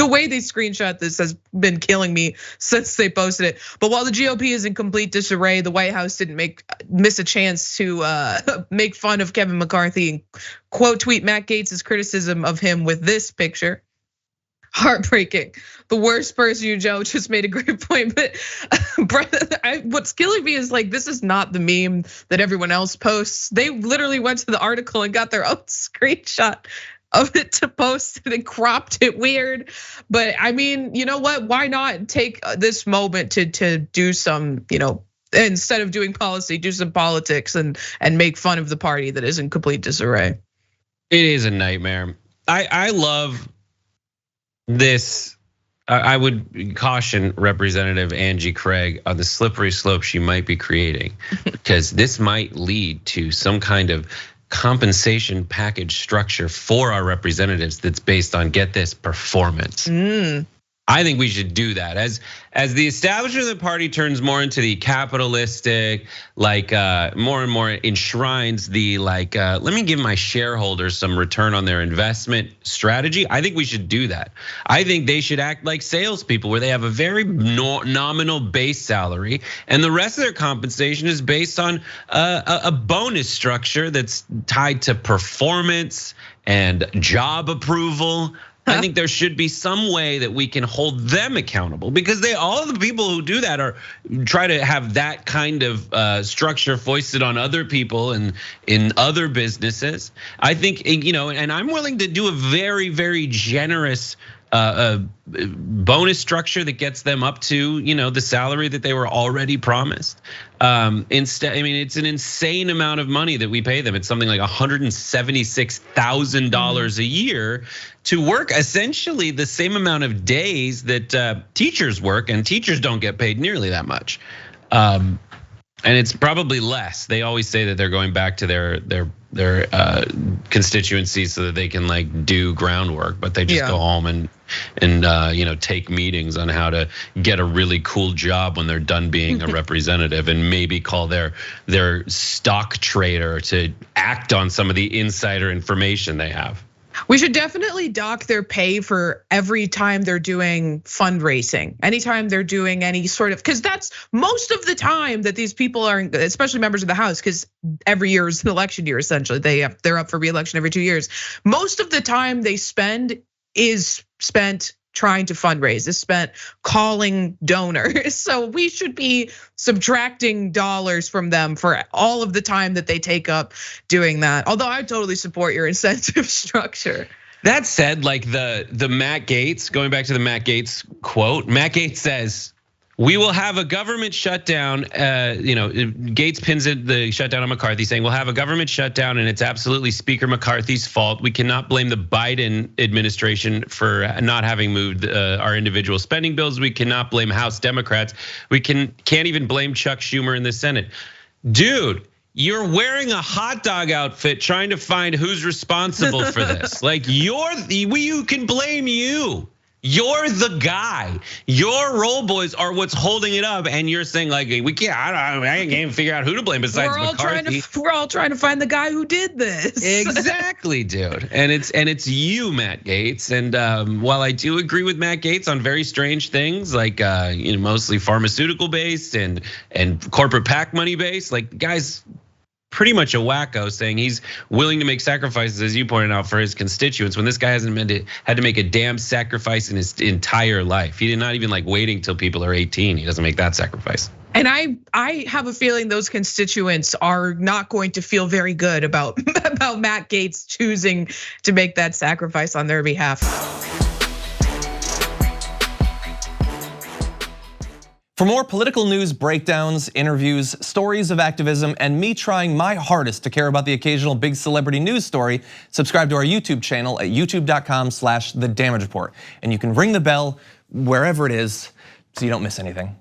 The way they screenshot this has been killing me since they posted it. But while the GOP is in complete disarray, the White House didn't miss a chance to make fun of Kevin McCarthy and quote tweet Matt Gaetz's criticism of him with this picture. Heartbreaking. The worst person you know just made a great point, but what's killing me is like, this is not the meme that everyone else posts. They literally went to the article and got their own screenshot of it to post it and cropped it weird. But I mean, you know what? Why not take this moment to do some, instead of doing policy, do some politics and make fun of the party that is in complete disarray. It is a nightmare. I love this. I would caution Representative Angie Craig on the slippery slope she might be creating, because this might lead to some kind of compensation package structure for our representatives that's based on, get this, performance. I think we should do that. As the establishment of the party turns more into the capitalistic, like more and more enshrines the let me give my shareholders some return on their investment strategy. I think we should do that. I think they should act like salespeople, where they have a very nominal base salary, and the rest of their compensation is based on a bonus structure that's tied to performance and job approval. I think there should be some way that we can hold them accountable, because all of the people who do that are try to have that kind of structure foisted on other people and in other businesses. I think, and I'm willing to do a very, very generous bonus structure that gets them up to, the salary that they were already promised. Instead, I mean, it's an insane amount of money that we pay them. It's something like $176,000 a year to work essentially the same amount of days that teachers work, and teachers don't get paid nearly that much. And it's probably less. They always say that they're going back to their constituencies so that they can do groundwork, but they just go home and take meetings on how to get a really cool job when they're done being a representative, and maybe call their stock trader to act on some of the insider information they have. We should definitely dock their pay for every time they're doing fundraising, anytime they're doing any sort of, because that's most of the time that these people are, especially members of the House, because every year is an election year, essentially. They're up for re-election every 2 years. Most of the time they spend is spent trying to fundraise, is spent calling donors. So we should be subtracting dollars from them for all of the time that they take up doing that. Although I totally support your incentive structure. That said, like the Matt Gaetz, going back to the Matt Gaetz quote, Matt Gaetz says, "We will have a government shutdown." Gaetz pins the shutdown on McCarthy, saying we'll have a government shutdown, and it's absolutely Speaker McCarthy's fault. We cannot blame the Biden administration for not having moved our individual spending bills. We cannot blame House Democrats. We can't even blame Chuck Schumer in the Senate. Dude, you're wearing a hot dog outfit trying to find who's responsible for this. You can blame you. You're the guy. Your roll boys are what's holding it up, and you're saying we can't. I can't even figure out who to blame besides McCarthy. We're all trying to find the guy who did this. Exactly, dude. And it's you, Matt Gaetz. And while I do agree with Matt Gaetz on very strange things, mostly pharmaceutical based and corporate PAC money based, guys. Pretty much a wacko, saying he's willing to make sacrifices, as you pointed out, for his constituents, when this guy hasn't had to make a damn sacrifice in his entire life. He did not even waiting till people are 18. He doesn't make that sacrifice. And I have a feeling those constituents are not going to feel very good about Matt Gaetz choosing to make that sacrifice on their behalf. For more political news, breakdowns, interviews, stories of activism, and me trying my hardest to care about the occasional big celebrity news story, subscribe to our YouTube channel at youtube.com/The Damage Report. And you can ring the bell wherever it is so you don't miss anything.